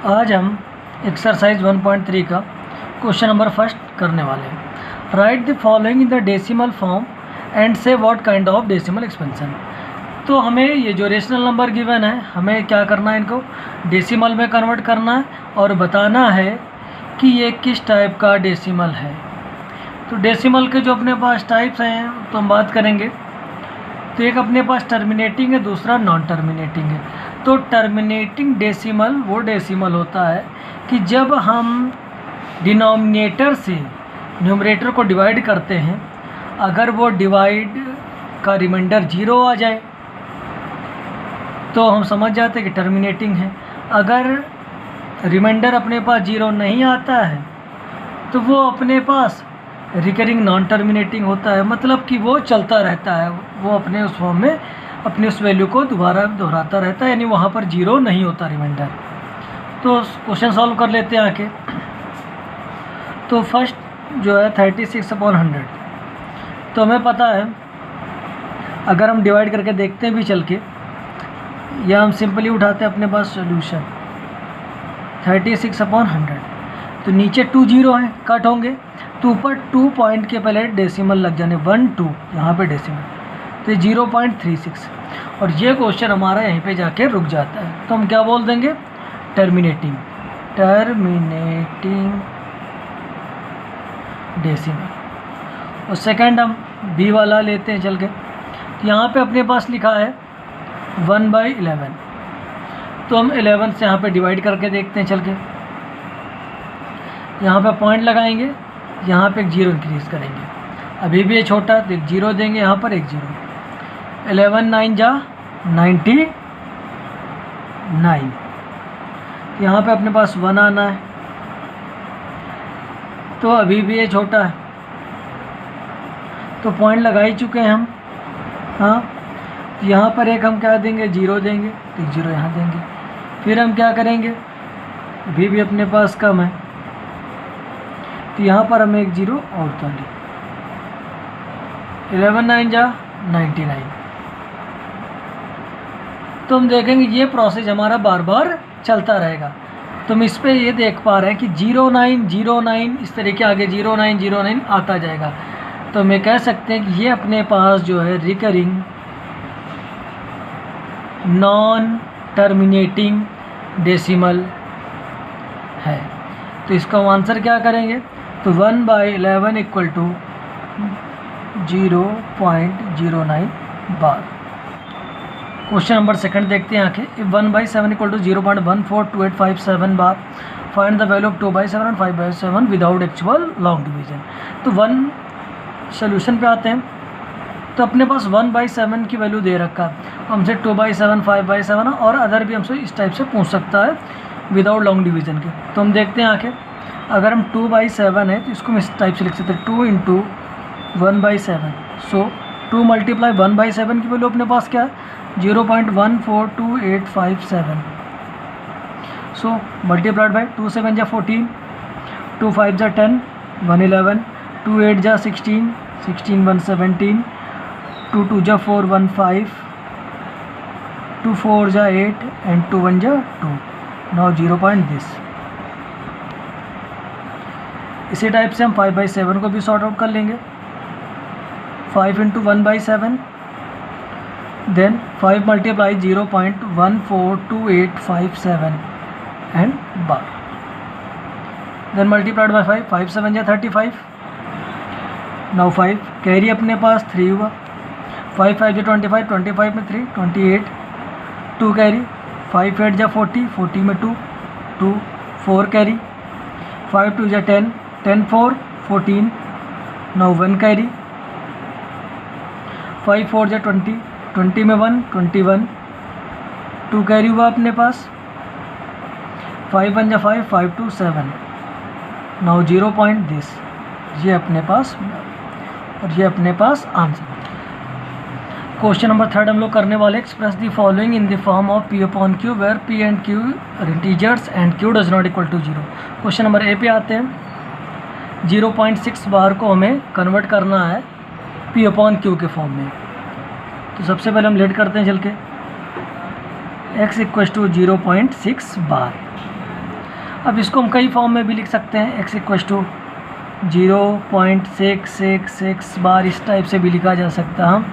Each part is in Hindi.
आज हम एक्सरसाइज 1.3 का क्वेश्चन नंबर फर्स्ट करने वाले हैं। Write the following in the decimal form and say what kind of decimal expansion. तो हमें ये जो रेशनल नंबर गिवन है हमें क्या करना है, इनको डेसिमल में कन्वर्ट करना है और बताना है कि ये किस टाइप का डेसिमल है। तो डेसिमल के जो अपने पास टाइप्स हैं तो हम बात करेंगे। तो एक अपने पास टर्मिनेटिंग है, दूसरा नॉन टर्मिनेटिंग है। तो टर्मिनेटिंग डेसिमल वो डेसिमल होता है कि जब हम डिनोमिनेटर से न्यूमरेटर को डिवाइड करते हैं, अगर वो डिवाइड का रिमाइंडर 0 आ जाए तो हम समझ जाते हैं कि टर्मिनेटिंग है। अगर रिमाइंडर अपने पास 0 नहीं आता है तो वो अपने पास रिकरिंग नॉन टर्मिनेटिंग होता है, मतलब कि वो चलता रहता है, वो अपने उस फॉर्म में अपने उस वैल्यू को दोबारा दोहराता रहता है, यानी वहाँ पर 0 नहीं होता रिमाइंडर। तो क्वेश्चन सॉल्व कर लेते हैं आके। तो फर्स्ट जो है 36/100, तो हमें पता है अगर हम डिवाइड करके देखते हैं भी चल के, या हम सिंपली उठाते हैं अपने पास सॉल्यूशन 36/100, तो नीचे 2 0 हैं, कट होंगे तो ऊपर 2 पॉइंट के पहले डेसिमल लग जाने, 1 2 यहाँ पे डेसिमल, तो 0.36, और ये क्वेश्चन हमारा यहीं पे जाके रुक जाता है। तो हम क्या बोल देंगे, टर्मिनेटिंग डेसिमल। और सेकंड हम बी वाला लेते हैं चल के। तो यहाँ पे अपने पास लिखा है 1/11, तो हम 11 से यहाँ पे डिवाइड करके देखते हैं चल के। यहाँ पे पॉइंट लगाएंगे, यहाँ पे एक 0 इंक्रीज़ करेंगे, अभी भी ये छोटा तो एक 0 देंगे, यहाँ पर एक 0। 11 9 जा 99, यहाँ पे अपने पास 1 आना है, तो अभी भी ये छोटा है, तो पॉइंट लगा ही चुके हैं हम। हाँ, तो यहाँ पर एक हम क्या देंगे, 0 देंगे, तो 0 यहाँ देंगे। फिर हम क्या करेंगे, अभी भी अपने पास कम है, तो यहाँ पर हमें एक 0 और डालें। 11 9 जा 99। तो हम देखेंगे ये प्रोसेस हमारा बार बार चलता रहेगा। तो हम इस पर ये देख पा रहे हैं कि 0909 इस तरीके आगे 0909 आता जाएगा। तो हम ये कह सकते हैं कि ये अपने पास जो है रिकरिंग नॉन टर्मिनेटिंग डेसिमल है। तो इसका हम आंसर क्या करेंगे, तो 1/11 equal to 0.09 bar. Question number second देखते हैं आके। If 1/7 equal to 0.142857 bar, find the value of 2/7 and 5/7 without actual long division. तो 1 सोल्यूशन पे आते हैं। तो अपने पास 1/7 की वैल्यू दे रखा है, हमसे 2/7 5/7 और अदर भी हमसे इस टाइप से पूछ सकता है विदाउट लॉन्ग डिवीजन के। तो हम देखते हैं आके, अगर हम 2/7 है तो इसको हम इस टाइप से लिख सकते हैं, 2 × 1/7। सो 2 × 1/7 की वैल्यू अपने पास क्या है, 0.142857। सो मल्टीप्लाइड बाई 2 7 जा 14, 2 5 जा 10, 1 11, 2 8 जा 16, 16 1 17, 2 2 जा 4 1 5, 2 4 जा 8 एंड 2 1 जा 2। Now 0 point this. इसी टाइप से हम 5/7 को भी सॉर्ट आउट कर लेंगे। 5 × 1/7, then 5 × 0.142857 and bar, then multiplied by 5, 5 7 जा 35। नाउ 5 कैरी अपने पास 3 हुआ, 5 5 जा 25, 25 में 3 28, 2 कैरी, 5 8 जा 40, 40 में 2 2, 4 कैरी, 5 2 जा 10, 10 4 14, नाउ 1 कैरी, 5 4 जा 20, 20 में 1 21, 2 कैरी हुआ अपने पास, 5 1 जा 5, 5 2 7। Now 0 point this. ये अपने पास और ये अपने पास आंसर। क्वेश्चन नंबर थर्ड हम लोग करने वाले, express the following in the form of P/Q where P and Q integers and Q does not equal to 0। Question number A पे आते हैं। 0.6 बार को हमें कन्वर्ट करना है P/Q के फॉर्म में। तो सबसे पहले हम लेट करते हैं चल के, x = 0.6 बार। अब इसको हम कई फॉर्म में भी लिख सकते हैं, x इक्वस टू 0.666 बार इस टाइप से भी लिखा जा सकता है हम,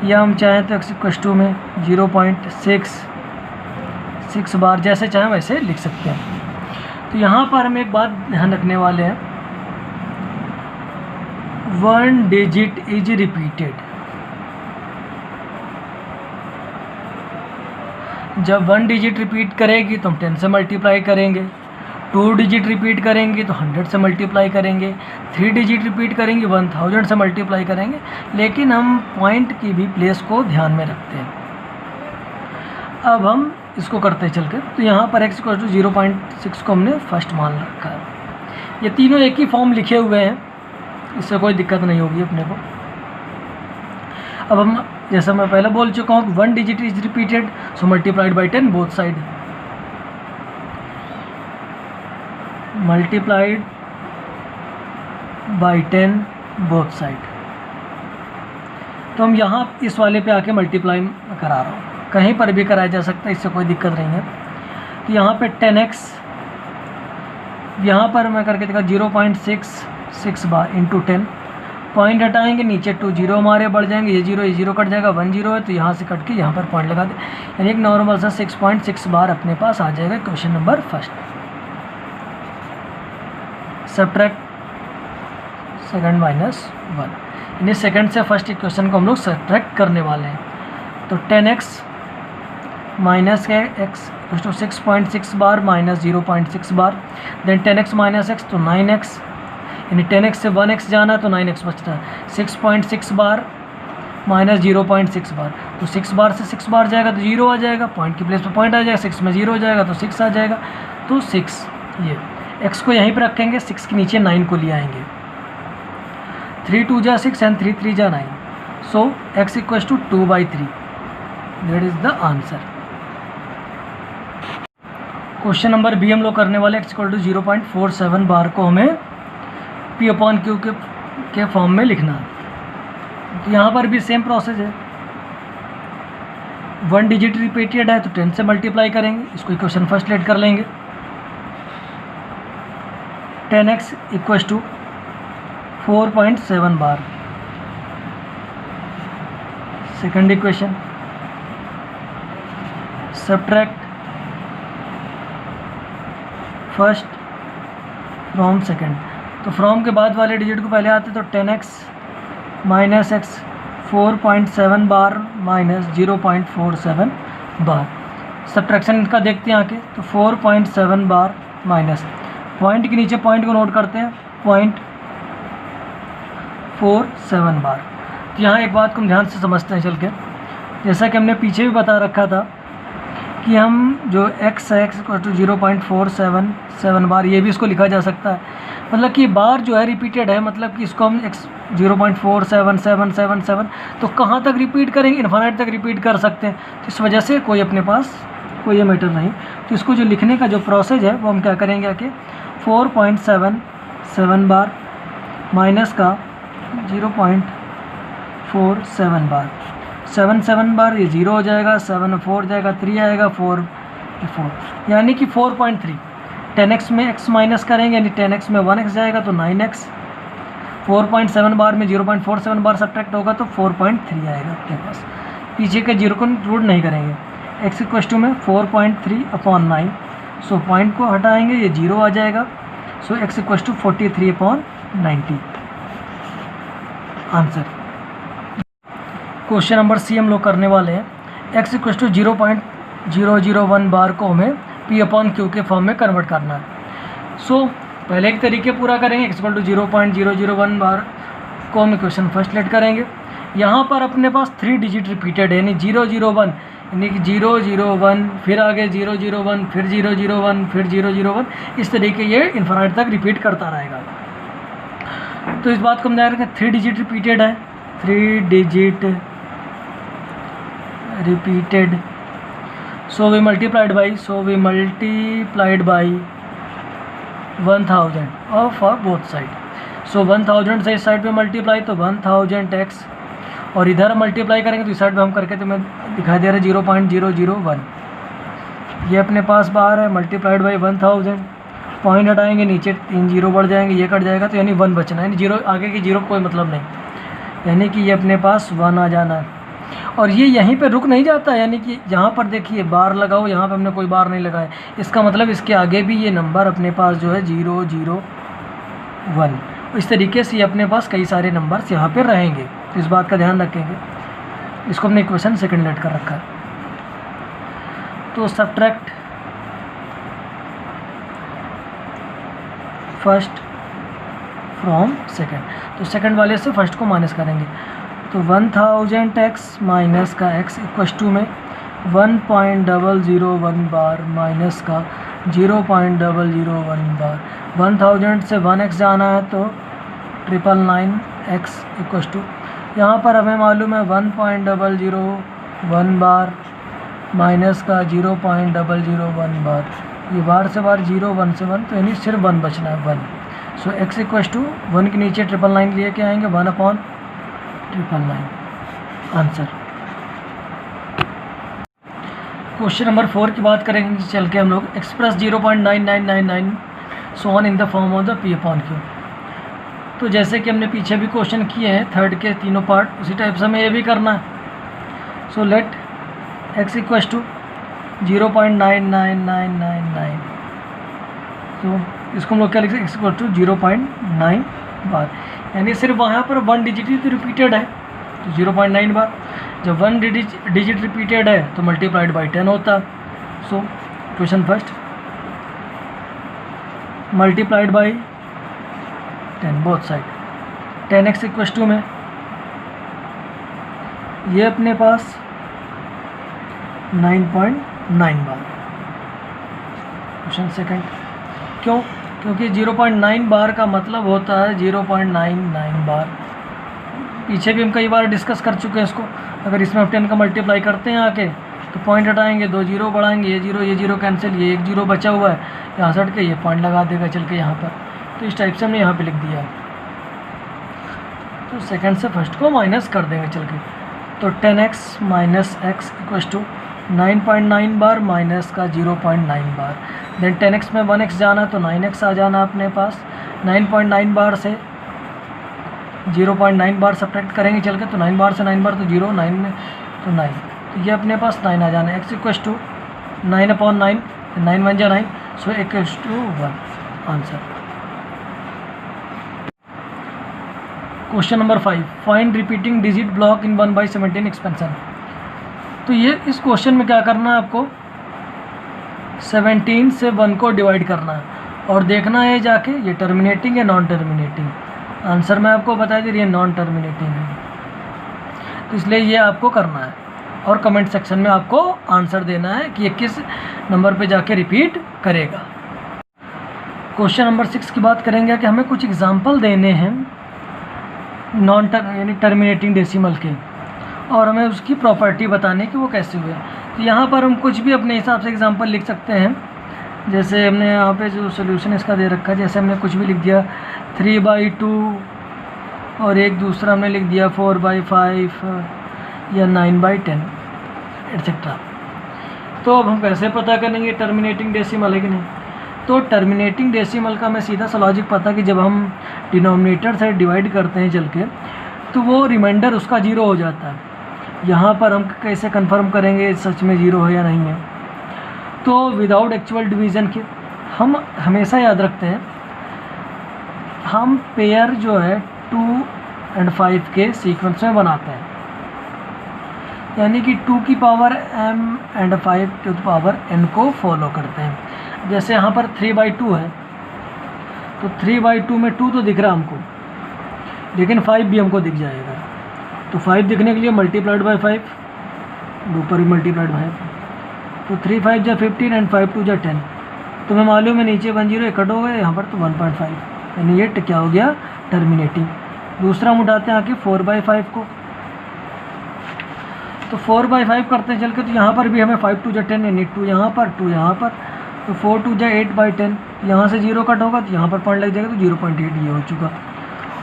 या हम चाहें तो x इक्वस टू में 0.66 बार, जैसे चाहें वैसे लिख सकते हैं। तो यहाँ पर हम एक बात ध्यान रखने वाले हैं, 1 डिजिट इज रिपीटेड। जब 1 डिजिट रिपीट करेगी तो हम 10 से मल्टीप्लाई करेंगे, 2 डिजिट रिपीट करेंगे तो 100 से मल्टीप्लाई करेंगे, 3 डिजिट रिपीट करेंगे 1000 से मल्टीप्लाई करेंगे, लेकिन हम पॉइंट की भी प्लेस को ध्यान में रखते हैं। अब हम इसको करते हैं चल के, तो यहाँ पर x इक्वल टू 0.6 को हमने फर्स्ट मान रखा है। ये तीनों एक ही फॉर्म लिखे हुए हैं, इससे कोई दिक्कत नहीं होगी अपने को। अब हम, जैसा मैं पहले बोल चुका हूँ, 1 digit is repeated, so multiplied by 10 both side, multiplied by 10 both side. तो हम यहाँ इस वाले पे आके मल्टीप्लाई करा रहा हूँ, कहीं पर भी कराया जा सकता है, इससे कोई दिक्कत नहीं है। तो यहाँ पे 10x, यहाँ पर मैं करके देखा 0.66 बार इंटू 10, पॉइंट हटाएंगे, नीचे 2 0 हमारे बढ़ जाएंगे, ये 0 कट जाएगा, 1 0 है तो यहाँ से कट के यहाँ पर पॉइंट लगा दे, यानी एक नॉर्मल सा 6.6 बार अपने पास आ जाएगा। Question number first, subtract second minus 1, यानी सेकंड से फर्स्ट इक्वेशन को हम लोग सब्ट्रैक्ट करने वाले हैं। तो 10x माइनस है x तो 6.6 बार माइनस 0.6 बार, देन 10x माइनस x तो 9x, यानी 10x से 1x जाना तो 9x बचता है, 6.6 बार माइनस 0.6 बार, तो 6 बार से 6 बार जाएगा तो 0 आ जाएगा, पॉइंट की प्लेस पे पॉइंट आ जाएगा, 6 में 0 हो जाएगा तो 6 आ जाएगा, तो 6, ये x को यहीं पर रखेंगे, 6 के नीचे 9 को ले आएंगे, 3 2 जा 6 एंड 3 3 जा 9, so x equals to 2/3, that is the answer. Question number B हम लोग करने वाले, x इक्वल टू 0.47 बार को हमें P अपॉन Q के फॉर्म में लिखना है। तो यहाँ पर भी सेम प्रोसेस है, 1 डिजिट रिपीटेड है तो 10 से मल्टीप्लाई करेंगे, इसको इक्वेशन फर्स्ट लेट कर लेंगे, 10x equals to 4.7 bar, second equation, subtract first from second, तो फ्रॉम के बाद वाले डिजिट को पहले आते तो 10x minus x 4.7 bar minus 0.47 bar, subtraction का देखते हैं आके, तो 4.7 बार माइनस, पॉइंट के नीचे पॉइंट को नोट करते हैं, 0.47 बार। तो यहाँ एक बात को हम ध्यान से समझते हैं चल के, जैसा कि हमने पीछे भी बता रखा था कि हम जो x है x इक्वल टू 0.477 बार, ये भी इसको लिखा जा सकता है, मतलब कि बार जो है रिपीटेड है, मतलब कि इसको हम x 0.47777 तो कहाँ तक रिपीट करेंगे, इन्फिनिट तक रिपीट कर सकते हैं, तो इस वजह से कोई अपने पास कोई ये मैटर नहीं। तो इसको जो लिखने का जो प्रोसेस है वो हम क्या करेंगे आके, 4.77 बार माइनस का 0.47 बार, 7 बार ये 0 हो जाएगा, 7 4 जाएगा, 3 आएगा, 4 यानी कि 4.3, 10x में x माइनस करेंगे यानी 10x में 1x जाएगा तो 9x, 4.7 बार में 0.47 बार सब्ट्रैक्ट होगा तो 4.3 आएगा आपके पास, पीछे के 0 को इंक्लूड नहीं करेंगे, x इक्वल टू में 4.3/9, सो पॉइंट को हटाएंगे ये 0 आ जाएगा, so x equal to 43/90 answer. Question number C हम लोग करने वाले हैं, x इक्वल टू 0.001 बार को हमें P अपॉन Q के फॉर्म में कन्वर्ट करना है। सो पहले एक तरीके पूरा करेंगे, x इक्वल टू 0.001 बार को हम इक्वेशन फर्स्ट लेट करेंगे, यहाँ पर अपने पास 3 डिजिट रिपीटेड है, यानी 001, यानी कि 001 फिर आगे 001 फिर 001 फिर 001, इस तरीके ये इन्फिनिट तक रिपीट करता रहेगा। तो इस बात को हम ध्यान रखें, 3 डिजिट रिपीटेड है, 3 digit repeated, so we multiplied by 1000 of both side, so 1000 से इस साइड पे मल्टीप्लाई तो 1000x, और इधर मल्टीप्लाई करेंगे तो इस साइड पे हम करके तो मैं दिखाई दे रहा है 0.001, ये अपने पास बाहर है, मल्टीप्लाइड बाई 1000 पॉइंट हटाएंगे नीचे 3 जीरो बढ़ जाएंगे, ये कट जाएगा, तो यानी 1 बचना है, यानी जीरो आगे की जीरो कोई मतलब नहीं, यानी कि ये अपने पास 1 आ जाना है। और ये यहीं पे रुक नहीं जाता, यानी कि यहाँ पर देखिए बार लगाओ, यहाँ पे हमने कोई बार नहीं लगाया, इसका मतलब इसके आगे भी ये नंबर अपने पास जो है 0 0 1, इस तरीके से अपने पास कई सारे नंबर्स यहाँ पे रहेंगे, तो इस बात का ध्यान रखेंगे। इसको हमने इक्वेशन सेकंड लेट कर रखा है। तो सब्ट्रैक्ट फर्स्ट फ्रॉम सेकंड, तो सेकंड वाले से फर्स्ट को माइनस करेंगे, तो 1000x माइनस का x इक्वस टू में 1.001 बार माइनस का 0.001 बार। 1000 से 1x जाना है तो 999x इक्वस टू, यहाँ पर हमें मालूम है 1.001 बार माइनस का 0.001 बार, ये बार से बार 0 1 से 1, तो यानी सिर्फ 1 बचना है 1। सो x इक्वस टू 1 के नीचे 999 लेके आएंगे, 1/999 आंसर। क्वेश्चन नंबर 4 की बात करेंगे चल के हम लोग, express 0.9999 so on in the form of the P/Q। तो जैसे कि हमने पीछे भी क्वेश्चन किए हैं थर्ड के तीनों पार्ट, उसी टाइप से हमें ये भी करना है। So let x equals to 0.99999, तो इसको हम लोग क्या लिख सकते हैं, x इक्वल टू 0.9 बार, यानी सिर्फ वहाँ पर 1 डिजिट ही तो रिपीटेड है, तो 0.9 बार। जब 1 डिजिट रिपीटेड है तो मल्टीप्लाइड बाई 10 होता है। So question first multiplied by 10 both side, 10x equals to में ये अपने पास 9.9 बार। क्वेश्चन सेकंड, क्यों? क्योंकि 0.9 बार का मतलब होता है 0.99 बार। पीछे भी हम कई बार डिस्कस कर चुके हैं इसको। अगर इसमें आप 10 का मल्टीप्लाई करते हैं आके तो पॉइंट हटाएंगे, 2 जीरो बढ़ाएंगे, ये जीरो कैंसिल, ये 1 जीरो बचा हुआ है, यहाँ से हट के ये पॉइंट लगा देगा चल के यहाँ पर। तो इस टाइप से हमने यहाँ पे लिख दिया है। तो सेकंड से फर्स्ट को माइनस कर देंगे चल के, तो 10x minus x equals to 9.9 bar minus का 0.9 बार। देन 10x में 1x जाना तो 9x आ जाना अपने पास। 9.9 बार से 0.9 बार सब्ट्रैक्ट करेंगे चल के, तो 9 बार से 9 बार तो 0, 9 में तो 9, तो ये अपने पास 9 आ जाना है। x इक्वस टू 9/9, 9 1 जा 9, so equals to 1 answer. Question number 5, find repeating digit block in 1/17 expansion. तो ये इस क्वेश्चन में क्या करना है आपको, 17 से 1 को डिवाइड करना है और देखना है जाके ये टर्मिनेटिंग या नॉन टर्मिनेटिंग। आंसर मैं आपको बता दी, ये नॉन टर्मिनेटिंग है, तो इसलिए ये आपको करना है और कमेंट सेक्शन में आपको आंसर देना है कि ये किस नंबर पे जाके रिपीट करेगा। क्वेश्चन नंबर 6 की बात करेंगे कि हमें कुछ एग्जांपल देने हैं नॉन यानी टर्मिनेटिंग डेसिमल के, और हमें उसकी प्रॉपर्टी बताने कि वो कैसे हुए। तो यहाँ पर हम कुछ भी अपने हिसाब से एग्जांपल लिख सकते हैं। जैसे हमने यहाँ पे जो सोल्यूशन इसका दे रखा है, जैसे हमने कुछ भी लिख दिया 3/2 और एक दूसरा हमने लिख दिया 4/5 या 9/10 एट्सेट्रा। तो अब हम कैसे पता करेंगे टर्मिनेटिंग डेसिमल है कि नहीं। तो टर्मिनेटिंग डेसिमल का हमें सीधा सा लॉजिक पता कि जब हम डिनोमिनेटर से डिवाइड करते हैं चल के, तो वो रिमाइंडर उसका 0 हो जाता है। यहाँ पर हम कैसे कंफर्म करेंगे सच में 0 है या नहीं है। तो विदाउट एक्चुअल डिवीज़न के हम हमेशा याद रखते हैं, हम पेयर जो है 2 और 5 के सीक्वेंस में बनाते हैं, यानी कि 2 की पावर m और 5 की पावर n को फॉलो करते हैं। जैसे यहाँ पर 3/2 है, तो 3/2 में 2 तो दिख रहा है हमको, लेकिन 5 भी हमको दिख जाएगा। तो 5 दिखने के लिए मल्टीप्लाइड बाई 5, ऊपर भी मल्टीप्लाइड बाई 5, तो 3 5 जा 15 एंड 5 2 जा 10। तो मैं मालूम है नीचे 1 0 कट हो गए, यहाँ पर तो 1.5, यानी ये क्या हो गया टर्मिनेटिंग। दूसरा हम उठाते हैं आके 4/5 को, तो 4/5 करते हैं चल के, तो यहाँ पर भी हमें 5 2 जा 10 यानी 2 यहाँ पर 2 यहाँ पर, तो 4 2 जा 8/10, यहाँ से 0 कट होगा तो यहाँ पर पॉइंट लग जाएगा, तो 0.8 ये हो चुका।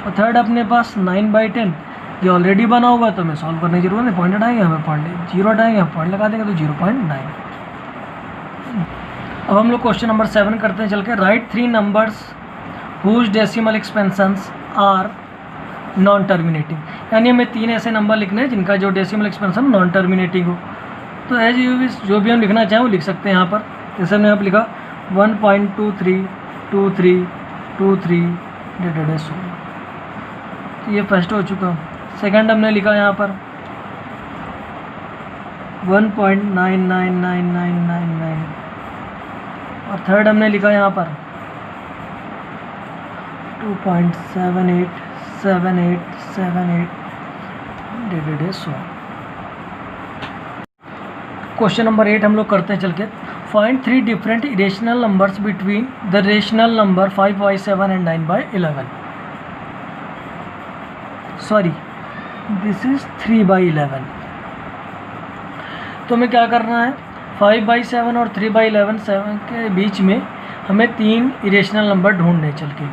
और थर्ड अपने पास 9/10, ये ऑलरेडी बना हुआ है तो हमें सॉल्व करने की जरूरत नहीं, पॉइंट हटाएंगे हमें पॉइंट 0 हटाएंगे, हम पॉइंट लगा देंगे तो 0.9। अब हम लोग क्वेश्चन नंबर 7 करते हैं चल के। Right 3 numbers whose decimal expansions are non terminating, यानी हमें 3 ऐसे नंबर लिखने हैं जिनका जो डेसिमल एक्सपेंशन नॉन टर्मिनेटिंग हो। तो एज यू विश, जो भी हम लिखना चाहें वो लिख सकते हैं यहाँ पर। जैसे हमने यहाँ पर लिखा 1.232323 तो ये फर्स्ट हो चुका। सेकंड हमने लिखा यहाँ पर 1.999999 और थर्ड हमने लिखा यहाँ पर 2.787878 क्वेश्चन नंबर 8 हम लोग करते हैं चल के। Find 3 different irrational numbers between the rational number 5/7 and 9/11। Sorry, this is 3/11। तो हमें क्या करना है, 5/7 और 3/11 7 के बीच में हमें 3 इरेशनल नंबर ढूंढने चल के।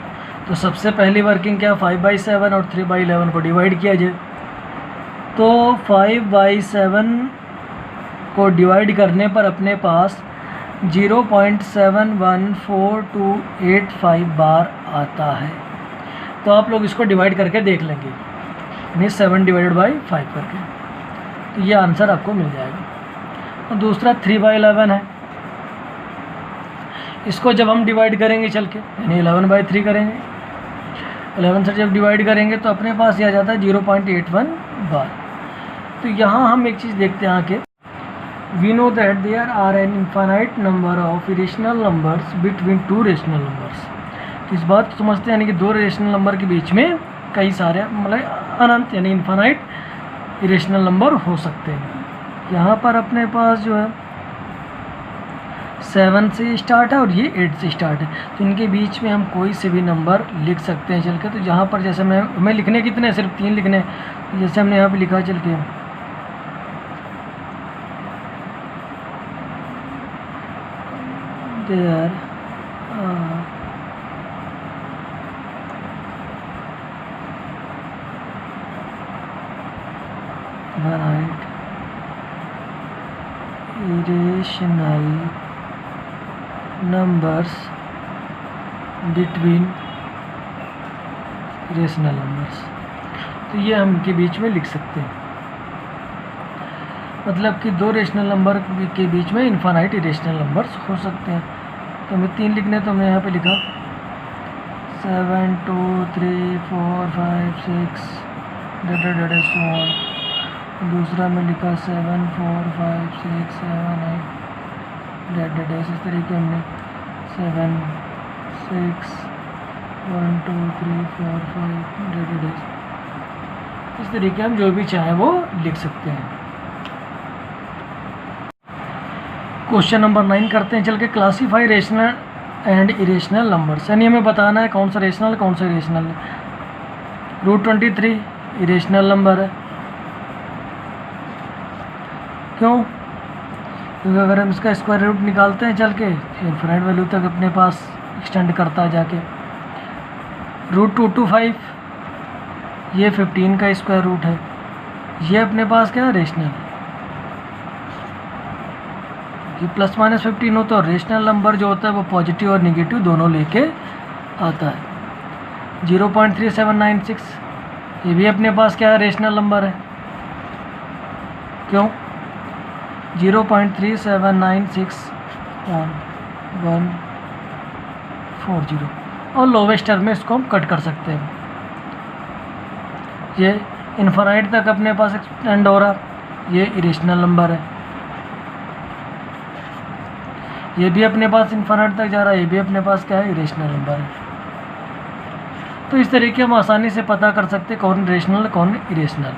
तो सबसे पहली वर्किंग क्या, 5/7 और 3/11 को डिवाइड किया जाए। तो 5/7 को डिवाइड करने पर अपने पास 0.714285 बार आता है। तो आप लोग इसको डिवाइड करके देख लेंगे, यानी 7/5 करके, तो ये आंसर आपको मिल जाएगा। और दूसरा 3/11 है, इसको जब हम डिवाइड करेंगे चल के, यानी 11/3 करेंगे, 11 से जब डिवाइड करेंगे तो अपने पास ये आ जाता है 0.81 बार। तो यहाँ हम एक चीज़ देखते हैं आके, we know that there are an infinite number of irrational numbers between 2 rational numbers. तो इस बात को समझते हैं, यानी कि 2 रेशनल नंबर के बीच में कई सारे, मतलब अनंत यानी इनफाइनाइट इरेशनल नंबर हो सकते हैं। यहाँ पर अपने पास जो है 7 से स्टार्ट है और ये 8 से स्टार्ट है, तो इनके बीच में हम कोई से भी नंबर लिख सकते हैं चल के। तो यहाँ पर जैसे हमें लिखने कितने, सिर्फ 3 लिखने, जैसे हमने यहाँ पे लिखा चल के there right irrational numbers between rational numbers. तो ये हम इनके बीच में लिख सकते हैं, मतलब कि 2 रेशनल नंबर के बीच में इनफाइनाइट इरेशनल नंबर्स हो सकते हैं। तो हमें 3 लिखने, तो हमने यहाँ पे लिखा 7 2 3 4 5 6 so on। दूसरा में लिखा 7 4 5 6 7 8 इस तरीके हमने 7 6 1 2 3 4 5 इस तरीके हम जो भी चाहें वो लिख सकते हैं। क्वेश्चन नंबर 9 करते हैं चल के। Classify rational and irrational numbers, यानी हमें बताना है कौन सा रेशनल कौन सा इरेशनल है। √23 इरेशनल नंबर है, क्यों? क्योंकि अगर हम इसका स्क्वायर रूट निकालते हैं चल के, इनफिनिट वैल्यू तक अपने पास एक्सटेंड करता है जाके। √225 ये 15 का स्क्वायर रूट है, ये अपने पास क्या है, रेशनल। कि ±15 हो तो रेशनल नंबर जो होता है वो पॉजिटिव और निगेटिव दोनों लेके आता है। 0.3796 ये भी अपने पास क्या है, रेशनल नंबर है, क्यों? 0.3796.140 और लोवेस्ट टर्म में इसको हम कट कर सकते हैं। ये इनफाइनाइट तक अपने पास एक्सटेंड हो रहा, ये इरेशनल नंबर है। ये भी अपने पास इनफाइनाइट तक जा रहा है, ये भी अपने पास क्या है, इरेशनल नंबर है। तो इस तरीके हम आसानी से पता कर सकते हैं कौन रेशनल कौन इरेशनल।